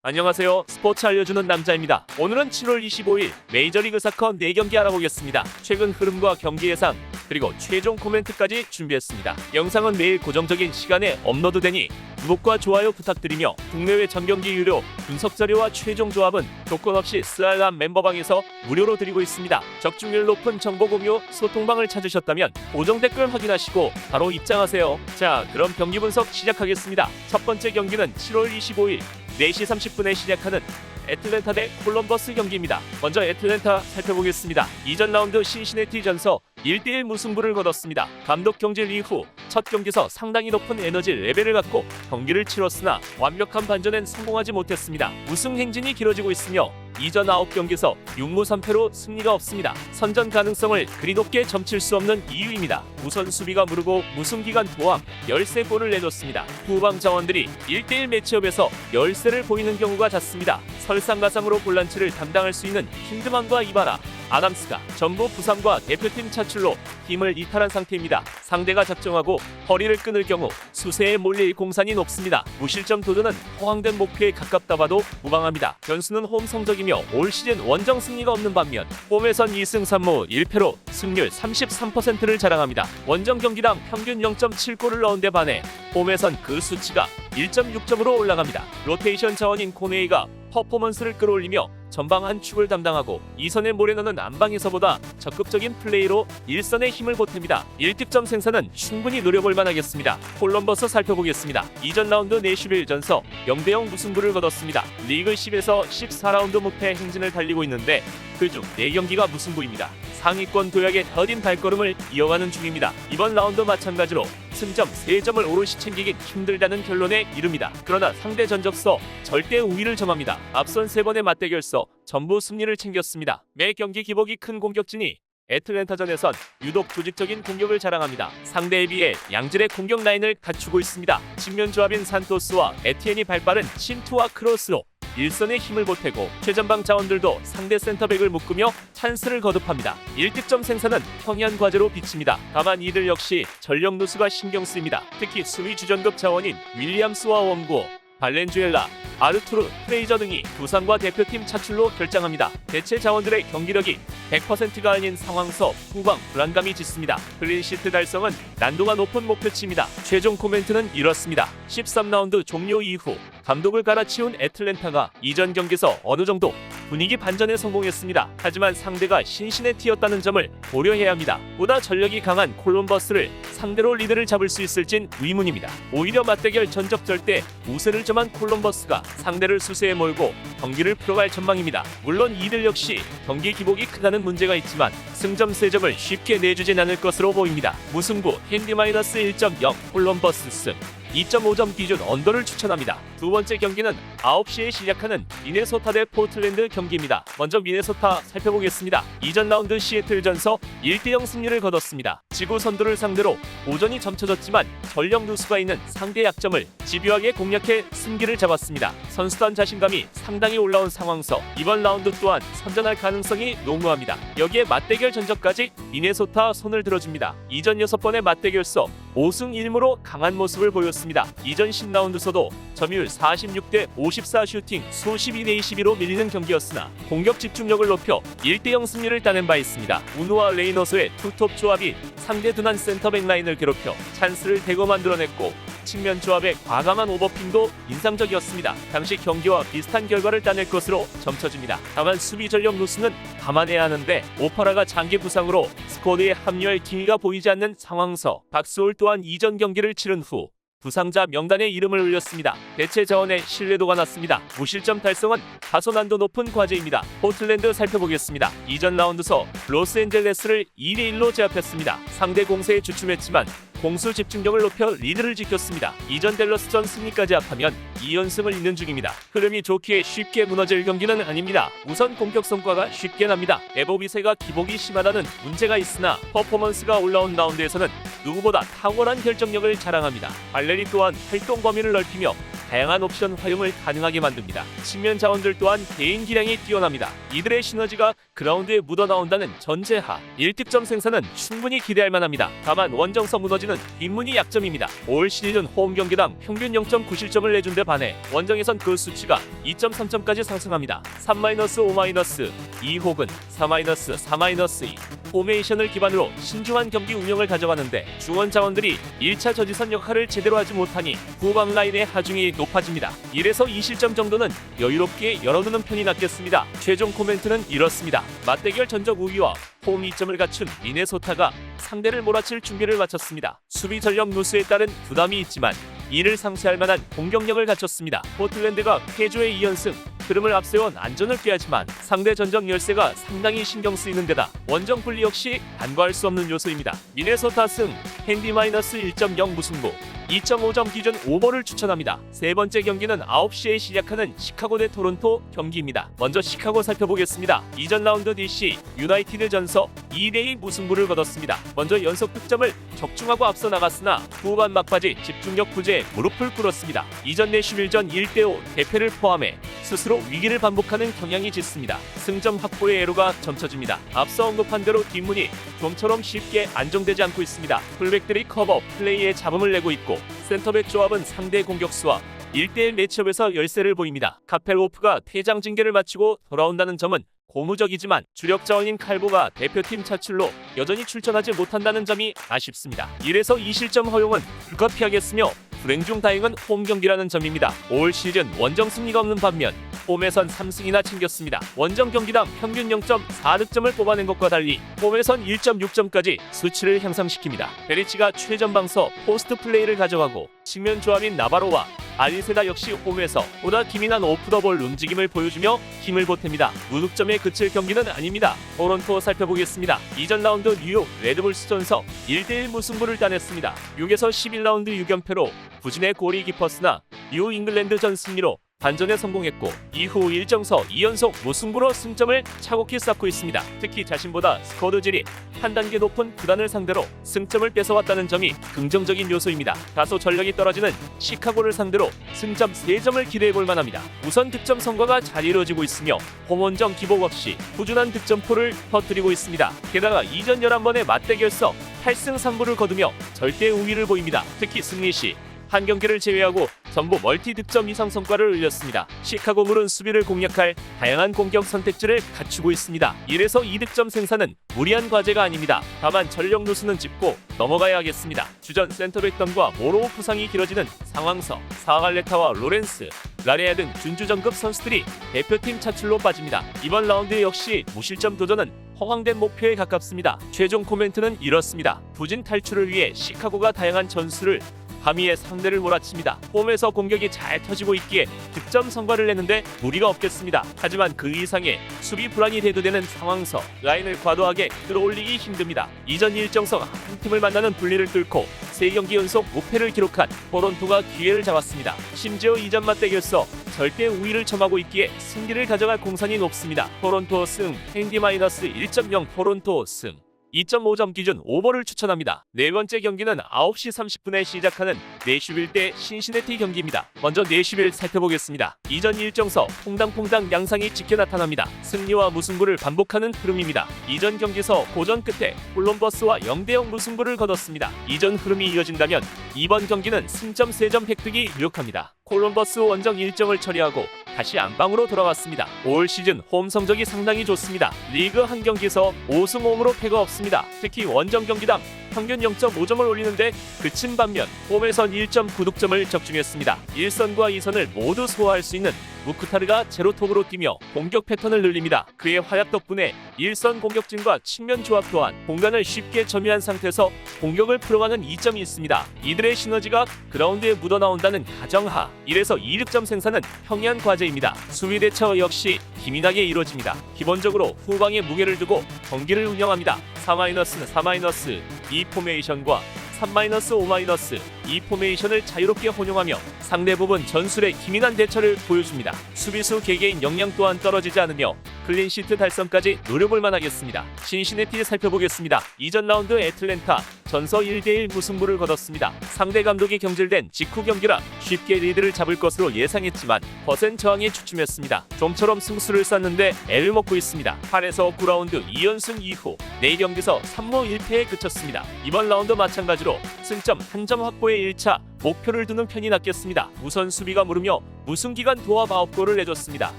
안녕하세요. 스포츠 알려주는 남자입니다. 오늘은 7월 25일 메이저리그 사커 4경기 알아보겠습니다. 최근 흐름과 경기 예상, 그리고 최종 코멘트까지 준비했습니다. 영상은 매일 고정적인 시간에 업로드되니 구독과 좋아요 부탁드리며 국내외 전경기 유료 분석 자료와 최종 조합은 조건 없이 스알람 멤버방에서 무료로 드리고 있습니다. 적중률 높은 정보 공유 소통방을 찾으셨다면 고정 댓글 확인하시고 바로 입장하세요. 자, 그럼 경기 분석 시작하겠습니다. 첫 번째 경기는 7월 25일 4시 30분에 시작하는 애틀랜타 대 콜럼버스 경기입니다. 먼저 애틀랜타 살펴보겠습니다. 이전 라운드 신시내티 전서 1대1 무승부를 거뒀습니다. 감독 경질 이후 첫 경기에서 상당히 높은 에너지 레벨을 갖고 경기를 치렀으나 완벽한 반전엔 성공하지 못했습니다. 우승 행진이 길어지고 있으며 이전 9경기에서 6무 3패로 승리가 없습니다. 선전 가능성을 그리 높게 점칠 수 없는 이유입니다. 우선 수비가 무르고 무승기간 도합 13골을 내줬습니다. 후방 자원들이 1대1 매치업에서 열세를 보이는 경우가 잦습니다. 설상가상으로 볼란치를 담당할 수 있는 킨드만과 이바라, 아담스가 전부 부상과 대표팀 차출로 팀을 이탈한 상태입니다. 상대가 작정하고 허리를 끊을 경우 수세에 몰릴 공산이 높습니다. 무실점 도전은 허황된 목표에 가깝다 봐도 무방합니다. 변수는 홈 성적이며 올 시즌 원정 승리가 없는 반면 홈에선 2승 3무 1패로 승률 33%를 자랑합니다. 원정 경기당 평균 0.7골을 넣은 데 반해 홈에선 그 수치가 1.6점으로 올라갑니다. 로테이션 자원인 코네이가 퍼포먼스를 끌어올리며 전방 한 축을 담당하고 2선의 모레노는 안방에서보다 적극적인 플레이로 1선의 힘을 보탭니다. 1득점 생산은 충분히 노려볼 만하겠습니다. 콜럼버스 살펴보겠습니다. 이전 라운드 내슈빌 전서 0대0 무승부를 거뒀습니다. 리그 10에서 14라운드 무패 행진을 달리고 있는데 그중 4경기가 무승부입니다. 상위권 도약의 더딘 발걸음을 이어가는 중입니다. 이번 라운드 마찬가지로 승점 3점을 오롯이 챙기긴 힘들다는 결론에 이릅니다. 그러나 상대 전적서 절대 우위를 점합니다. 앞선 3번의 맞대결서 전부 승리를 챙겼습니다. 매 경기 기복이 큰 공격진이 애틀랜타전에선 유독 조직적인 공격을 자랑합니다. 상대에 비해 양질의 공격 라인을 갖추고 있습니다. 측면 조합인 산토스와 에티엔이 발빠른 침투와 크로스로 일선의 힘을 보태고 최전방 자원들도 상대 센터백을 묶으며 찬스를 거듭합니다. 1득점 생산은 평이한 과제로 비칩니다. 다만 이들 역시 전력 누수가 신경 쓰입니다. 특히 수비 주전급 자원인 윌리엄스와 원고, 발렌주엘라, 아르투르, 프레이저 등이 부상과 대표팀 차출로 결장합니다. 대체 자원들의 경기력이 100%가 아닌 상황서 후방 불안감이 짙습니다. 클린시트 달성은 난도가 높은 목표치입니다. 최종 코멘트는 이렇습니다. 13라운드 종료 이후 감독을 갈아치운 애틀랜타가 이전 경기에서 어느 정도 분위기 반전에 성공했습니다. 하지만 상대가 신시내티였다는 점을 고려해야 합니다. 보다 전력이 강한 콜럼버스를 상대로 리드를 잡을 수 있을진 의문입니다. 오히려 맞대결 전적절 때 우세를 점한 콜럼버스가 상대를 수세에 몰고 경기를 풀어갈 전망입니다. 물론 이들 역시 경기 기복이 크다는 문제가 있지만 승점 3점을 쉽게 내주진 않을 것으로 보입니다. 무승부 핸디-1.0 콜럼버스 승 2.5점 기준 언더를 추천합니다. 두 번째 경기는 9시에 시작하는 미네소타 대 포틀랜드 경기입니다. 먼저 미네소타 살펴보겠습니다. 이전 라운드 시애틀 전서 1대0 승리를 거뒀습니다. 지구 선두를 상대로 오전이 점쳐졌지만 전력 누수가 있는 상대 약점을 집요하게 공략해 승기를 잡았습니다. 선수단 자신감이 상당히 올라온 상황서 이번 라운드 또한 선전할 가능성이 농후합니다. 여기에 맞대결 전적까지 미네소타 손을 들어줍니다. 이전 6번의 맞대결서 5승 1무로 강한 모습을 보였습니다. 이전 10라운드서도 점유율 46대 54 슈팅 수 12대 22로 밀리는 경기였으나 공격 집중력을 높여 1대0 승리를 따낸 바 있습니다. 우누와 레이너스의 투톱 조합이 상대 둔한 센터백 라인을 괴롭혀 찬스를 대거 만들어냈고 측면 조합의 과감한 오버핑도 인상적이었습니다. 당시 경기와 비슷한 결과를 따낼 것으로 점쳐집니다. 다만 수비 전력 누수는 감안해야 하는데 오퍼라가 장기 부상으로 스쿼드에 합류할 기미가 보이지 않는 상황서 박스홀 또한 이전 경기를 치른 후 부상자 명단에 이름을 올렸습니다. 대체 자원의 신뢰도가 낮습니다. 무실점 달성은 다소 난도 높은 과제입니다. 포틀랜드 살펴보겠습니다. 이전 라운드서 로스앤젤레스를 2대1로 제압했습니다. 상대 공세에 주춤했지만 공수 집중력을 높여 리드를 지켰습니다. 이전 댈러스전 승리까지 합하면 2연승을 잇는 중입니다. 흐름이 좋기에 쉽게 무너질 경기는 아닙니다. 우선 공격 성과가 쉽게 납니다. 에보비세가 기복이 심하다는 문제가 있으나 퍼포먼스가 올라온 라운드에서는 누구보다 탁월한 결정력을 자랑합니다. 발레리 또한 활동 범위를 넓히며 다양한 옵션 활용을 가능하게 만듭니다. 측면 자원들 또한 개인 기량이 뛰어납니다. 이들의 시너지가 그라운드에 묻어나온다는 전제하 1득점 생산은 충분히 기대할 만합니다. 다만 원정서 무너지는 뒷문이 약점입니다. 올 시즌 홈 경기당 평균 0.9실점을 내준 데 반해 원정에선 그 수치가 2.3점까지 상승합니다. 3-5- 2 혹은 4-4-2 포메이션을 기반으로 신중한 경기 운영을 가져가는데 중원 자원들이 1차 저지선 역할을 제대로 하지 못하니 후방 라인의 하중이 높아집니다. 1에서 2실점 정도는 여유롭게 열어두는 편이 낫겠습니다. 최종 코멘트는 이렇습니다. 맞대결 전적 우위와 홈 2점을 갖춘 미네소타가 상대를 몰아칠 준비를 마쳤습니다. 수비 전력 누수에 따른 부담이 있지만 이를 상쇄할 만한 공격력을 갖췄습니다. 포틀랜드가 쾌조의 2연승, 흐름을 앞세운 안전을 꾀하지만 상대 전적 열세가 상당히 신경 쓰이는 데다 원정 분리 역시 간과할 수 없는 요소입니다. 미네소타 승, 핸디 -1.0 무승부, 2.5점 기준 오버를 추천합니다. 세 번째 경기는 9시에 시작하는 시카고 대 토론토 경기입니다. 먼저 시카고 살펴보겠습니다. 이전 라운드 DC 유나이티드 전서 2대2 무승부를 거뒀습니다. 먼저 연속 득점을 적중하고 앞서 나갔으나 후반 막바지 집중력 부재에 무릎을 꿇었습니다. 이전 내슈빌전 1대5 대패를 포함해 스스로 위기를 반복하는 경향이 짙습니다. 승점 확보의 애로가 점쳐집니다. 앞서 언급한 대로 뒷문이 좀처럼 쉽게 안정되지 않고 있습니다. 풀백들이 커버 플레이에 잡음을 내고 있고 센터백 조합은 상대 공격수와 1대1 매치업에서 열세를 보입니다. 카펠호프가 퇴장 징계를 마치고 돌아온다는 점은 고무적이지만 주력 자원인 칼보가 대표팀 차출로 여전히 출전하지 못한다는 점이 아쉽습니다. 1에서 2실점 허용은 불가피하겠으며 불행 중 다행은 홈 경기라는 점입니다. 올 시즌 원정 승리가 없는 반면 홈에선 3승이나 챙겼습니다. 원정 경기당 평균 0.4득점을 뽑아낸 것과 달리 홈에선 1.6점까지 수치를 향상시킵니다. 베리치가 최전방서 포스트 플레이를 가져가고 측면 조합인 나바로와 아리세다 역시 홈에서 보다 기민한 오프더볼 움직임을 보여주며 힘을 보탭니다. 무득점에 그칠 경기는 아닙니다. 토론토 살펴보겠습니다. 이전 라운드 뉴욕 레드불스 전서 1대1 무승부를 따냈습니다. 6에서 11라운드 6연패로 부진의 골이 깊었으나 뉴 잉글랜드 전 승리로 반전에 성공했고 이후 일정서 2연속 무승부로 승점을 차곡히 쌓고 있습니다. 특히 자신보다 스쿼드질이 한 단계 높은 구단을 상대로 승점을 뺏어왔다는 점이 긍정적인 요소입니다. 다소 전력이 떨어지는 시카고를 상대로 승점 3점을 기대해볼 만합니다. 우선 득점 성과가 잘 이루어지고 있으며 홈원정 기복 없이 꾸준한 득점포를 터뜨리고 있습니다. 게다가 이전 11번의 맞대결서 8승 3부를 거두며 절대 우위를 보입니다. 특히 승리 시 한 경기를 제외하고 전부 멀티 득점 이상 성과를 올렸습니다. 시카고물은 수비를 공략할 다양한 공격 선택지를 갖추고 있습니다. 1에서 2득점 생산은 무리한 과제가 아닙니다. 다만 전력 누수는 짚고 넘어가야 하겠습니다. 주전 센터백 덤과 모로우 부상이 길어지는 상황서 사갈레타와 로렌스, 라레아 등 준주전급 선수들이 대표팀 차출로 빠집니다. 이번 라운드 역시 무실점 도전은 허황된 목표에 가깝습니다. 최종 코멘트는 이렇습니다. 부진 탈출을 위해 시카고가 다양한 전술을 함의에 상대를 몰아칩니다. 홈에서 공격이 잘 터지고 있기에 득점 성과를 내는데 무리가 없겠습니다. 하지만 그 이상의 수비 불안이 대두되는 상황서 라인을 과도하게 끌어올리기 힘듭니다. 이전 일정성 한 팀을 만나는 분리를 뚫고 3경기 연속 무패를 기록한 토론토가 기회를 잡았습니다. 심지어 이전 맞대결서 절대 우위를 점하고 있기에 승리를 가져갈 공산이 높습니다. 토론토 승, 핸디 -1.0 토론토 승. 2.5점 기준 오버를 추천합니다. 네 번째 경기는 9시 30분에 시작하는 내슈빌 대 신시내티 경기입니다. 먼저 내슈빌 살펴보겠습니다. 이전 일정서 퐁당퐁당 양상이 찍혀 나타납니다. 승리와 무승부를 반복하는 흐름입니다. 이전 경기서 고전 끝에 콜럼버스와 0대0 무승부를 거뒀습니다. 이전 흐름이 이어진다면 이번 경기는 승점 3점 획득이 유력합니다. 콜럼버스 원정 일정을 처리하고 다시 안방으로 돌아왔습니다. 올 시즌 홈 성적이 상당히 좋습니다. 리그 한 경기에서 5승 5무로 패가 없습니다. 특히 원정 경기당 평균 0.5점을 올리는데 그친 반면 홈에선 1.9득점을 적중했습니다. 1선과 2선을 모두 소화할 수 있는 무크타르가 제로톱으로 뛰며 공격 패턴을 늘립니다. 그의 활약 덕분에 1선 공격진과 측면 조합 또한 공간을 쉽게 점유한 상태에서 공격을 풀어가는 이점이 있습니다. 이들의 시너지가 그라운드에 묻어나온다는 가정하 1에서 2득점 생산은 평이한 과제입니다. 수비 대처 역시 기민하게 이루어집니다. 기본적으로 후방에 무게를 두고 경기를 운영합니다. 4-4-2 포메이션과 3-5- 2 포메이션을 자유롭게 혼용하며 상대 부분 전술의 기민한 대처를 보여줍니다. 수비수 개개인 역량 또한 떨어지지 않으며 클린시트 달성까지 노려볼 만하겠습니다. 신시내티 살펴보겠습니다. 이전 라운드 애틀랜타 전서 1대1 무승부를 거뒀습니다. 상대 감독이 경질된 직후 경기라 쉽게 리드를 잡을 것으로 예상했지만 거센 저항이 주춤했습니다. 좀처럼 승수를 쌓는데 애를 먹고 있습니다. 8에서 9라운드 2연승 이후 4경기에서 3무 1패에 그쳤습니다. 이번 라운드 마찬가지로 승점 1점 확보에 1차 목표를 두는 편이 낫겠습니다. 우선 수비가 무르며 무승기간 도합 9골을 내줬습니다.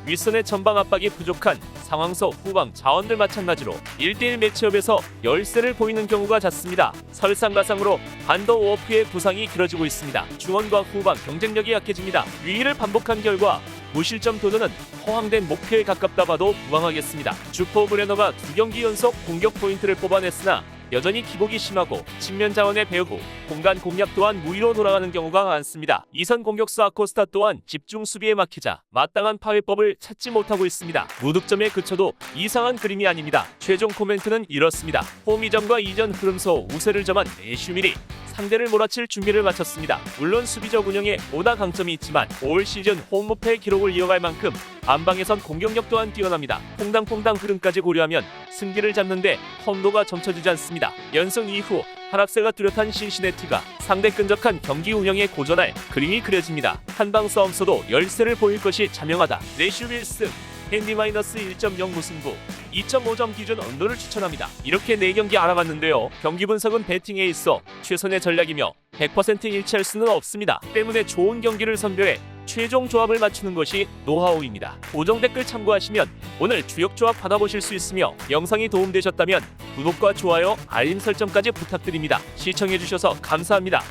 윗선의 전방 압박이 부족한 상황서 후방 자원들 마찬가지로 1대1 매치업에서 열세를 보이는 경우가 잦습니다. 설상가상으로 반더 오어프의 부상이 길어지고 있습니다. 중원과 후방 경쟁력이 약해집니다. 위기를 반복한 결과 무실점 도전은 허황된 목표에 가깝다 봐도 무방하겠습니다. 주포 브레너가 2경기 연속 공격 포인트를 뽑아냈으나 여전히 기복이 심하고 측면 자원의 배후, 공간 공략 또한 무위로 돌아가는 경우가 많습니다. 이선 공격수 아코스타 또한 집중 수비에 막히자 마땅한 파회법을 찾지 못하고 있습니다. 무득점에 그쳐도 이상한 그림이 아닙니다. 최종 코멘트는 이렇습니다. 홈 이전과 이전 흐름서 우세를 점한 내슈밀이 상대를 몰아칠 준비를 마쳤습니다. 물론 수비적 운영에 보다 강점이 있지만 올 시즌 홈 무패 기록을 이어갈 만큼 안방에선 공격력 또한 뛰어납니다. 퐁당퐁당 흐름까지 고려하면 승기를 잡는데 험도가 점쳐지지 않습니다. 연승 이후 하락세가 뚜렷한 신시내티가 상대 끈적한 경기 운영에 고전할 그림이 그려집니다. 한방 싸움서도 열세를 보일 것이 자명하다. 내슈 윌슨 핸디 마이너스 1.0 무승부 2.5점 기준 언더를 추천합니다. 이렇게 4경기 알아봤는데요. 경기 분석은 배팅에 있어 최선의 전략이며 100% 일치할 수는 없습니다. 때문에 좋은 경기를 선별해 최종 조합을 맞추는 것이 노하우입니다. 고정 댓글 참고하시면 오늘 주역 조합 받아보실 수 있으며 영상이 도움되셨다면 구독과 좋아요, 알림 설정까지 부탁드립니다. 시청해주셔서 감사합니다.